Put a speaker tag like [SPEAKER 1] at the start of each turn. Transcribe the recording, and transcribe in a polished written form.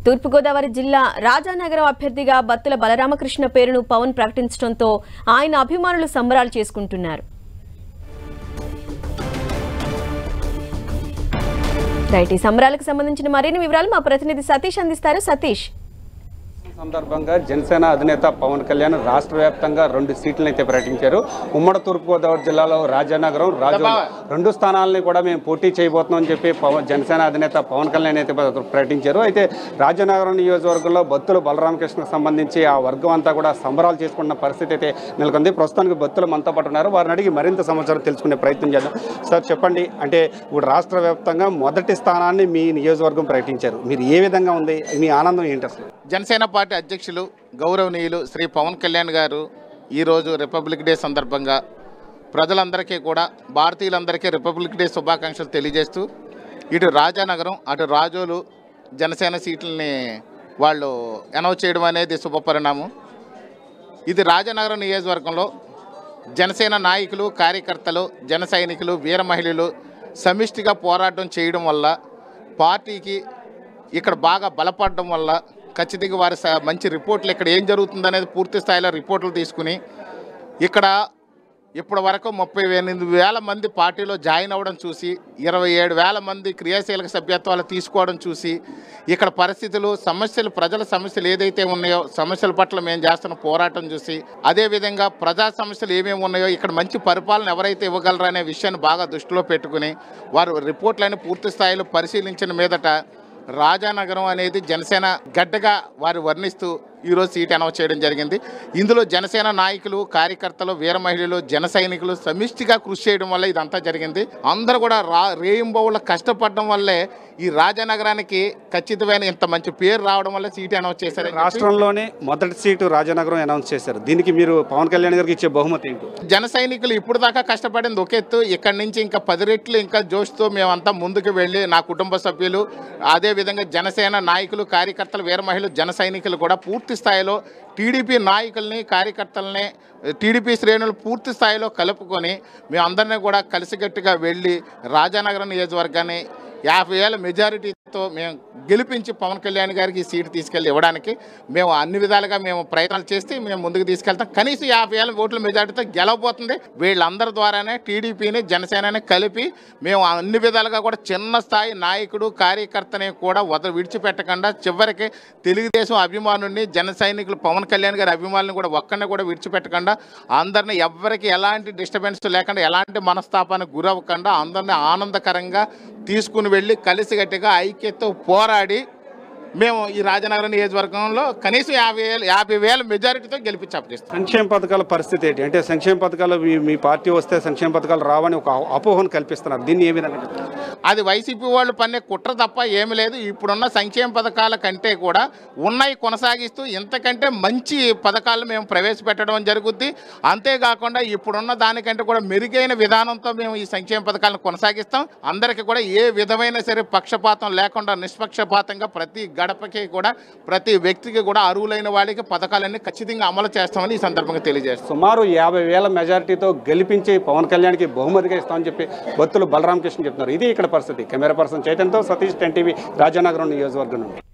[SPEAKER 1] తూర్పుగోదావరి జిల్లా రాజానగరం అభ్యర్థిగా బత్తుల బలరామకృష్ణ పేరును పవన్ ప్రకటించడంతో ఆయన అభిమానులు సంబరాలు చేసుకుంటున్నారు. రైట్, ఈ సంబరాలకు సంబంధించిన మరిన్ని వివరాలు మా ప్రతినిధి సతీష్ అందిస్తారు. సతీష్,
[SPEAKER 2] సందర్భంగా జనసేన అధినేత పవన్ కళ్యాణ్ రాష్ట్ర వ్యాప్తంగా 2 సీట్లను అయితే ప్రకటించారు. ఉమ్మడి తూర్పుగోదావరి జిల్లాలో రాజానగరం, రాజోలు 2 స్థానాలని కూడా మేము పోటీ చేయబోతున్నాం అని చెప్పి జనసేన అధినేత పవన్ కళ్యాణ్ అయితే ప్రకటించారు. అయితే రాజానగరం నియోజకవర్గంలో బత్తుల బలరామకృష్ణకు సంబంధించి ఆ వర్గం అంతా కూడా సంబరాలు చేసుకున్న పరిస్థితి అయితే నెలకొంది. ప్రస్తుతానికి బత్తులు మనతో పాటు ఉన్నారు. వారిని అడిగి మరింత సమాచారం తెలుసుకునే ప్రయత్నం చేద్దాం. సార్ చెప్పండి, అంటే ఇప్పుడు రాష్ట్ర వ్యాప్తంగా మొదటి స్థానాన్ని మీ నియోజకవర్గం ప్రకటించారు. మీరు ఏ విధంగా ఉంది, మీ ఆనందం ఏంటి అసలు?
[SPEAKER 3] జనసేన పార్టీ అధ్యక్షులు గౌరవనీయులు శ్రీ పవన్ కళ్యాణ్ గారు ఈరోజు రిపబ్లిక్ డే సందర్భంగా ప్రజలందరికీ కూడా, భారతీయులందరికీ రిపబ్లిక్ డే శుభాకాంక్షలు తెలియజేస్తూ ఇటు రాజానగరం అటు రాజోలు జనసేన సీట్లని వాళ్ళు అనౌన్స్ చేయడం అనేది శుభపరిణామం. ఇది రాజానగరం నియోజకవర్గంలో జనసేన నాయకులు, కార్యకర్తలు, జన సైనికులు, వీర మహిళలు సమిష్టిగా పోరాటం చేయడం వల్ల పార్టీకి ఇక్కడ బాగా బలపడడం వల్ల ఖచ్చితంగా వారి మంచి రిపోర్ట్లు ఇక్కడ ఏం జరుగుతుందనేది పూర్తి స్థాయిలో రిపోర్ట్లు తీసుకుని ఇక్కడ ఇప్పటి వరకు 38,000 మంది పార్టీలో జాయిన్ అవ్వడం చూసి 27,000 మంది క్రియాశీలక సభ్యత్వాలు తీసుకోవడం చూసి ఇక్కడ పరిస్థితులు, సమస్యలు, ప్రజల సమస్యలు ఏదైతే ఉన్నాయో సమస్యల పట్ల మేము చేస్తున్న పోరాటం చూసి, అదేవిధంగా ప్రజా సమస్యలు ఏమేమి ఉన్నాయో ఇక్కడ మంచి పరిపాలన ఎవరైతే ఇవ్వగలరో అనే విషయాన్ని బాగా దృష్టిలో పెట్టుకుని వారు రిపోర్ట్లను పూర్తి స్థాయిలో పరిశీలించిన మీదట రాజానగరం అనేది జనసేన గడ్డగా వారు వర్ణిస్తూ ఈరోజు సీట్ అనౌన్స్ చేయడం జరిగింది. ఇందులో జనసేన నాయకులు, కార్యకర్తలు, వీర మహిళలు, జన సైనికులు సమిష్టిగా కృషి చేయడం వల్ల ఇదంతా జరిగింది. అందరూ కూడా రేయింబౌళ్ళ కష్టపడడం వల్లే ఈ రాజానగరానికి ఖచ్చితమైన ఇంత మంచి పేరు రావడం వల్ల సీట్ అనౌన్స్ చేశారు.
[SPEAKER 2] రాష్ట్రంలోనే మొదటి సీటు రాజానగరం అనౌన్స్ చేశారు. దీనికి మీరు పవన్ కళ్యాణ్ గారికి ఇచ్చే బహుమతి ఏంటి?
[SPEAKER 3] జన సైనికులు ఇప్పుడు దాకా కష్టపడింది ఒక ఎత్తు, ఇక్కడి నుంచి ఇంకా 10 రెట్లు ఇంకా జోష్తో మేమంతా ముందుకు వెళ్ళి నా కుటుంబ సభ్యులు, అదేవిధంగా జనసేన నాయకులు, కార్యకర్తలు, వీర మహిళలు, జన సైనికులు కూడా పూర్తి స్థాయిలో టీడీపీ నాయకుల్ని, కార్యకర్తల్ని, టీడీపీ శ్రేణులు పూర్తి స్థాయిలో కలుపుకొని మేము అందరినీ కూడా కలిసికట్టుగా వెళ్ళి రాజానగరం నియోజకవర్గాన్ని 50,000 మెజారిటీతో మేము గెలిపించి పవన్ కళ్యాణ్ గారికి ఈ సీటు తీసుకెళ్ళి ఇవ్వడానికి మేము అన్ని విధాలుగా మేము ప్రయత్నాలు చేస్తే మేము ముందుకు తీసుకెళ్తాం. కనీసం 50,000 ఓట్ల మెజారిటీతో గెలవబోతుంది. వీళ్ళందరి ద్వారానే టీడీపీని, జనసేనని కలిపి మేము అన్ని విధాలుగా కూడా చిన్న స్థాయి నాయకుడు, కార్యకర్తని కూడా విడిచిపెట్టకుండా చివరికి తెలుగుదేశం అభిమానుల్ని, జన సైనికులు, పవన్ కళ్యాణ్ గారి అభిమానులను కూడా ఒక్కరిని కూడా విడిచిపెట్టకుండా అందరినీ ఎవరికి ఎలాంటి డిస్టర్బెన్స్ లేకుండా, ఎలాంటి మనస్తాపానికి గురవ్వకుండా అందరినీ ఆనందకరంగా తీసుకుని వెళ్ళి కలిసిగట్టిగా ఐక్యతతో పోరాడి మేము ఈ రాజానగరం నియోజకవర్గంలో కనీసం 50,000 మెజారిటీతో గెలిపించి అప్పగిస్తాం.
[SPEAKER 2] సంక్షేమ పథకాల పరిస్థితి ఏంటి? అంటే సంక్షేమ పథకాలు మీ పార్టీ వస్తే సంక్షేమ పథకాలు రావని ఒక అపోహను కల్పిస్తున్నారు. దీన్ని ఏ విధంగా?
[SPEAKER 3] అది వైసీపీ వాళ్ళు పన్నే కుట్ర తప్ప ఏమి లేదు. ఇప్పుడున్న సంక్షేమ పథకాల కంటే కూడా ఉన్నాయి కొనసాగిస్తూ ఇంతకంటే మంచి పథకాలు మేము ప్రవేశపెట్టడం జరుగుద్ది. అంతేకాకుండా ఇప్పుడున్న దానికంటే కూడా మెరుగైన విధానంతో మేము ఈ సంక్షేమ పథకాలను కొనసాగిస్తాం. అందరికీ కూడా ఏ విధమైన సరే పక్షపాతం లేకుండా నిష్పక్షపాతంగా ప్రతి గడపకి కూడా, ప్రతి వ్యక్తికి కూడా అర్హులైన వాడికి పథకాలన్నీ ఖచ్చితంగా అమలు చేస్తామని ఈ సందర్భంగా తెలియజేస్తాం.
[SPEAKER 2] సుమారు 50,000 మెజారిటీతో గెలిపించి పవన్ కళ్యాణ్కి బహుమతిగా ఇస్తామని చెప్పి బత్తుల బలరామకృష్ణ చెప్తున్నారు. ఇది ఇక్కడ పరిస్థితి. కెమెరా పర్సన్ చైతన్యతో సతీష్, 10 టీవీ, రాజానగరం నియోజకవర్గం నుండి.